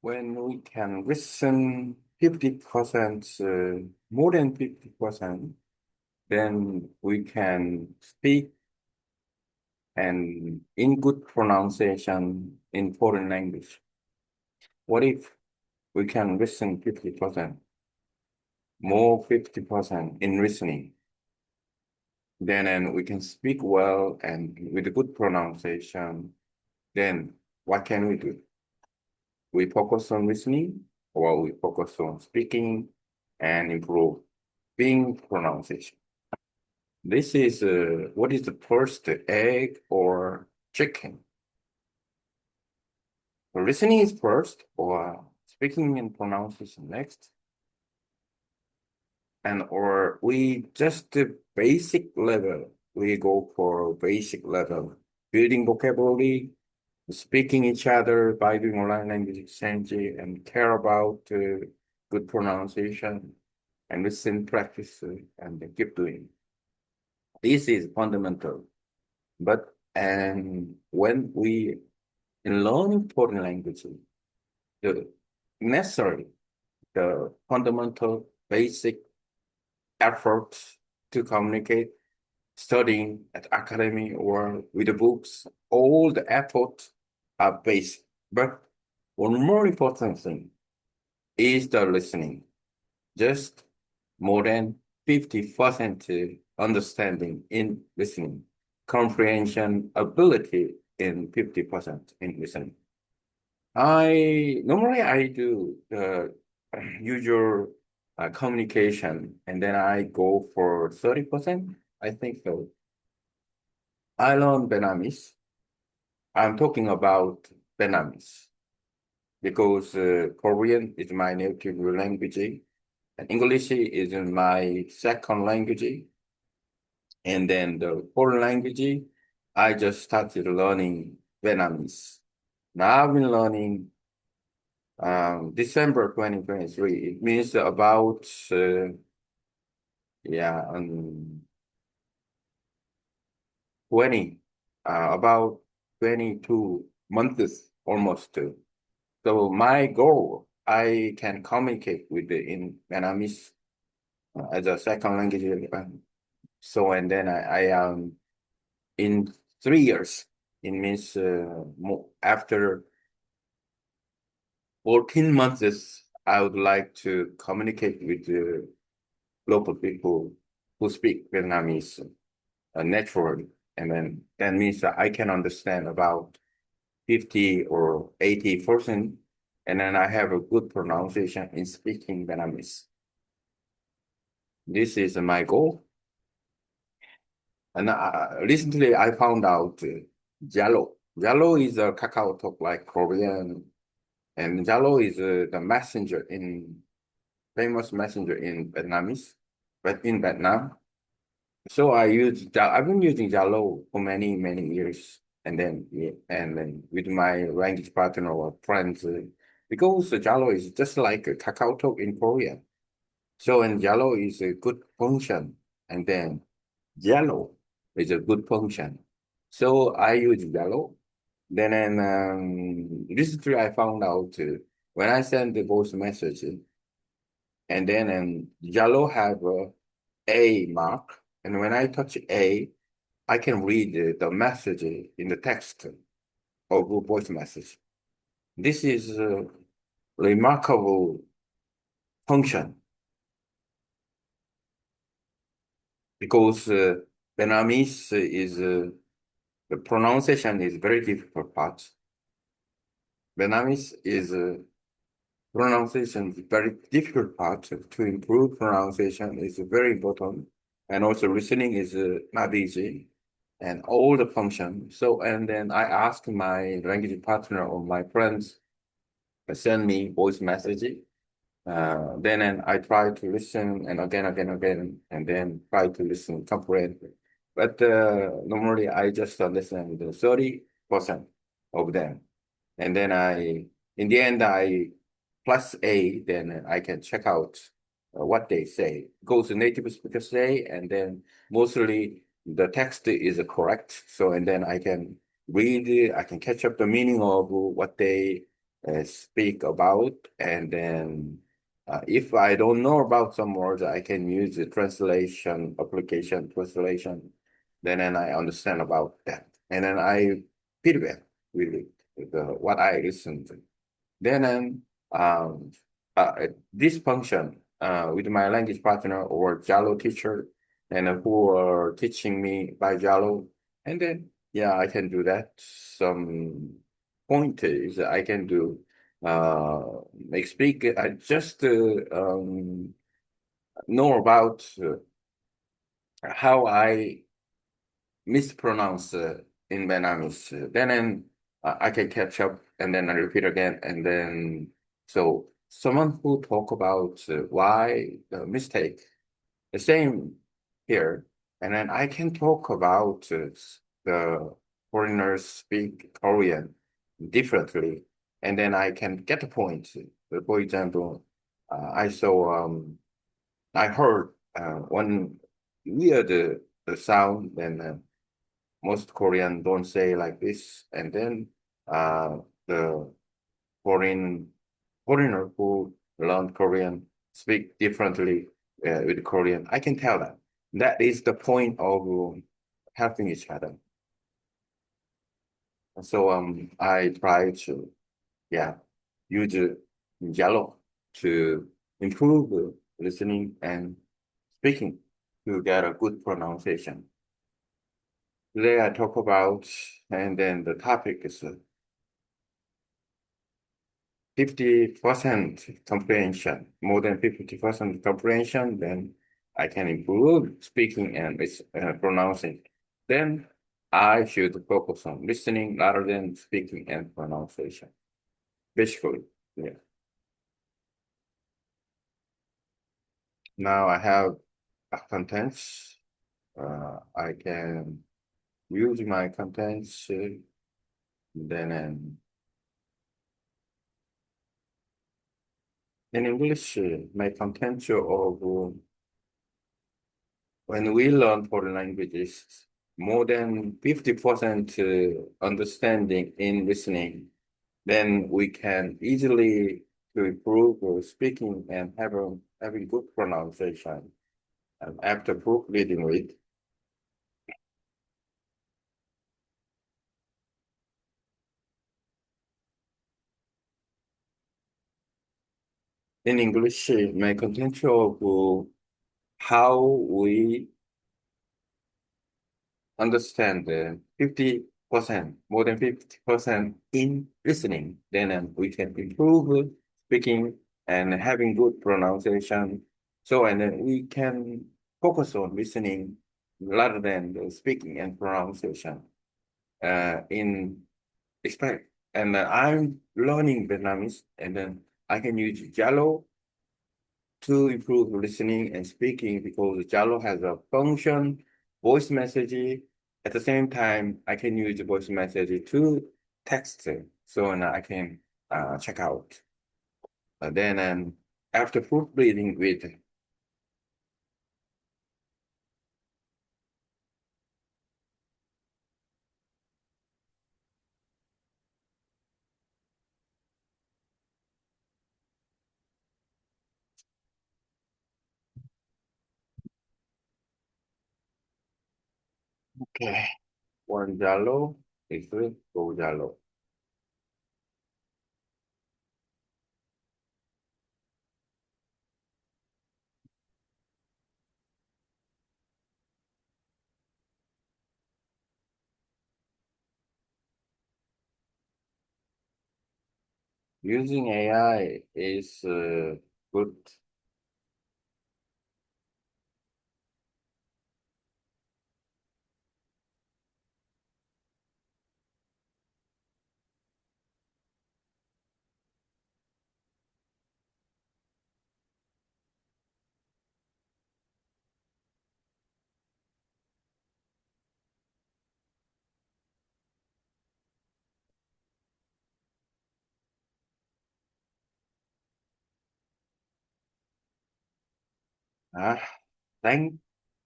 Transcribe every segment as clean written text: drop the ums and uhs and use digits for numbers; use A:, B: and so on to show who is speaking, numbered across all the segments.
A: when we can listen 50%, more than 50%, then we can speak and in good pronunciation in foreign language. What if we can listen 50%, more 50% in listening? Then we can speak well and with a good pronunciation. Then what can we do? We focus on listening or we focus on speaking and improve being pronunciation. This is what is the first, egg or chicken? Listening is first or speaking and pronunciation next? And or we just the basic level, we go for basic level, building vocabulary, speaking each other by doing online language exchange and care about good pronunciation and listen, practice, and keep doing. This is fundamental. But and when we in learning foreign language, the necessary, the fundamental basic efforts to communicate, studying at academy or with the books, all the efforts are basic. But one more important thing is the listening. Just more than 50% understanding in listening, comprehension ability in 50% in listening. I normally I do the usual communication and then I go for 30%. I think so. I learn Vietnamese. I'm talking about Vietnamese because Korean is my native language and English is my second language. And then the foreign language, I just started learning Vietnamese. Now I've been learning December 2023. It means about yeah, 20, about 22 months almost. So my goal, I can communicate with the in Vietnamese as a second language. So and then I am in 3 years. It means after 14 months, I would like to communicate with the local people who speak Vietnamese naturally. And then that means that I can understand about 50 or 80%. And then I have a good pronunciation in speaking Vietnamese. This is my goal. And recently I found out Jalo. Jalo is a Kakao Talk like Korean. And Jalo is the messenger in famous messenger in Vietnamese, but in Vietnam. So I've been using Jalo for many, many years. And then, yeah, and then with my language partner or friends, because Jalo is just like a Kakao Talk in Korea. So, and Jalo is a good function. And then Jalo is a good function. So I use Jalo. Then, recently I found out when I send the voice message, and then Jalo have A mark, and when I touch A, I can read the message in the text of the voice message. This is a remarkable function because Vietnamese is the pronunciation is very difficult part. Vietnamese is pronunciation is very difficult part. To improve pronunciation is very important, and also listening is not easy, and all the function. So, and then I asked my language partner or my friends send me voice message. Then I try to listen and again, and then try to listen, comprehend. But normally I just understand the 30% of them. And then in the end, I plus A, then I can check out what they say. Goes the native speaker say, and then mostly the text is correct. So, and then I can read it, I can catch up the meaning of what they speak about, and then if I don't know about some words, I can use the translation application translation. Then I understand about that, and then I feedback really what I listen to. Then um, this function with my language partner or Jalo teacher, and who are teaching me by Jalo, and then yeah, I can do that. Some pointers I can do. Like speak. I just know about how I mispronounce in Vietnamese. Then I can catch up and then I repeat again. And then, so someone who talk about why the mistake, the same here. And then I can talk about the foreigners speak Korean differently. And then I can get the point. For example, I saw, I heard one weird sound, then most Korean don't say like this. And then the foreign foreigner who learn Korean speak differently with Korean. I can tell that. That is the point of helping each other. So I try to yeah use Jello to improve listening and speaking to get a good pronunciation. Today I talk about, and then the topic is 50% comprehension, more than 50% comprehension, then I can improve speaking and pronouncing. Then I should focus on listening rather than speaking and pronunciation. Basically, yeah. Now I have a contents. I can use my contents. Then in English, my contents of when we learn foreign languages, more than 50% understanding in listening, then we can easily to improve speaking and having good pronunciation. And after proofreading with, in English, my content of how we understand 50%, more than 50% in listening, then we can improve speaking and having good pronunciation. So, and then we can focus on listening rather than the speaking and pronunciation. In expect, and I'm learning Vietnamese, and then I can use Jalo to improve listening and speaking because Jalo has a function, voice message. At the same time, I can use the voice message to text. So now I can check out. Then after proofreading with, okay, one Jalo is go Jalo. Using AI is good. Ah, thanks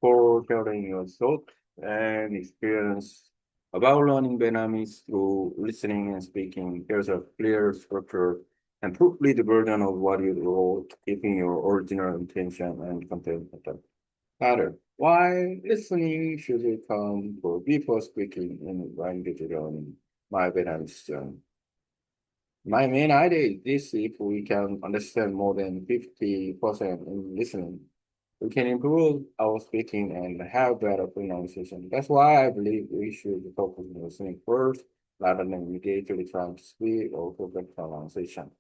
A: for sharing your thoughts and experience About learning Vietnamese through listening and speaking, there's a clear structure and probably the burden of what you wrote, keeping your original intention and content matter. Why listening should come for before speaking in language learning? My Vietnamese journey. My main idea is this: if we can understand more than 50% in listening, we can improve our speaking and have better pronunciation. That's why I believe we should focus on listening first rather than immediately trying to speak or perfect pronunciation.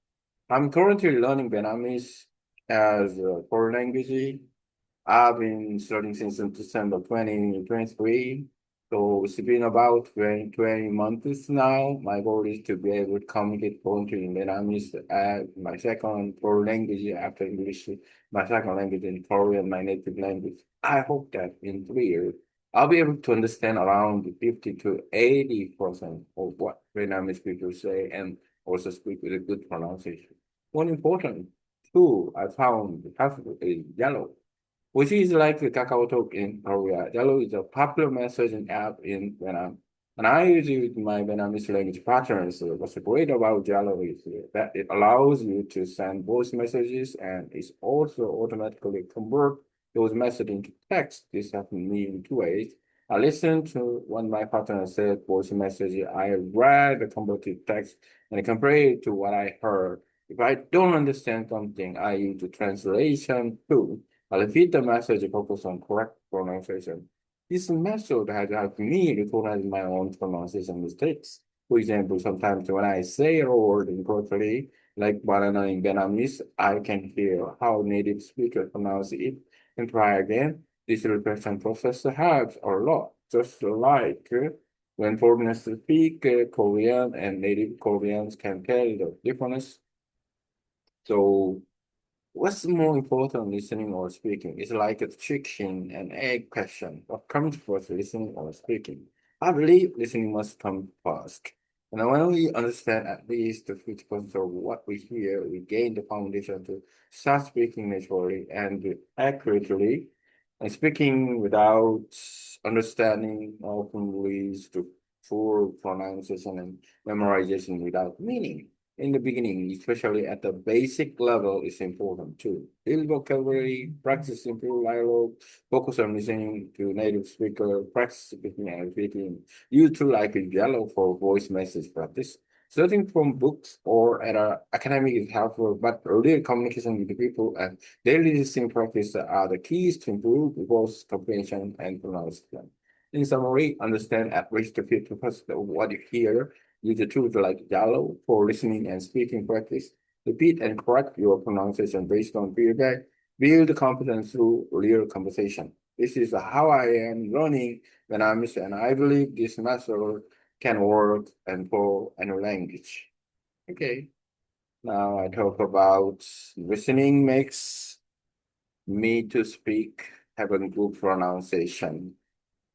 A: I'm currently learning Vietnamese as a foreign language. I've been studying since December 2023. So it's been about 20 months now. My goal is to be able to communicate fluently in Vietnamese as my second foreign language after English, my second language in Korean, my native language. I hope that in 3 years, I'll be able to understand around 50 to 80% of what Vietnamese people say and also speak with a good pronunciation. One important tool I found is yellow, which is like the KakaoTalk in Korea. Jello is a popular messaging app in Vietnam. And I use it with my Vietnamese language partners. So what's great about Jello is that it allows you to send voice messages and it's also automatically convert those messages into text. This happens to me in 2 ways. I listened to when my partner said voice message. I read the converted text and compare it to what I heard. If I don't understand something, I use the translation tool. I'll repeat the message focus on correct pronunciation. This method has helped me recognize my own pronunciation mistakes. For example, sometimes when I say a word incorrectly, like banana in Vietnamese, I can hear how native speakers pronounce it and try again. This reflection process helps a lot, just like when foreigners speak Korean and native Koreans can tell the difference. So what's more important, listening or speaking? It's like a chicken and egg question. What comes first, listening or speaking? I believe listening must come first. And when we understand at least the 50% of what we hear, we gain the foundation to start speaking naturally and accurately. And speaking without understanding often leads to poor pronunciation and memorization without meaning in the beginning, especially at the basic level, is important too. Build vocabulary, practice improve dialogue, focus on listening to native speaker, practice speaking and repeating. Use tool like Yellow for voice message practice. Studying from books or at a academic is helpful, but real communication with the people and daily listening practice are the keys to improve both comprehension and pronunciation. In summary, understand at least the 50% of what you hear. Use the tools like Yellow for listening and speaking practice. Repeat and correct your pronunciation based on feedback. Build confidence through real conversation. This is how I am learning when I'm and I believe this method can work and for any language. Okay. Now I talk about listening makes me to speak have a good pronunciation.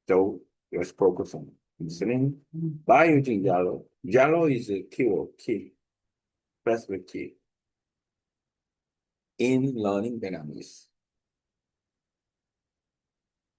A: So let's focus on listening by using yellow. Yellow is a keyword key, press the key in learning Vietnamese.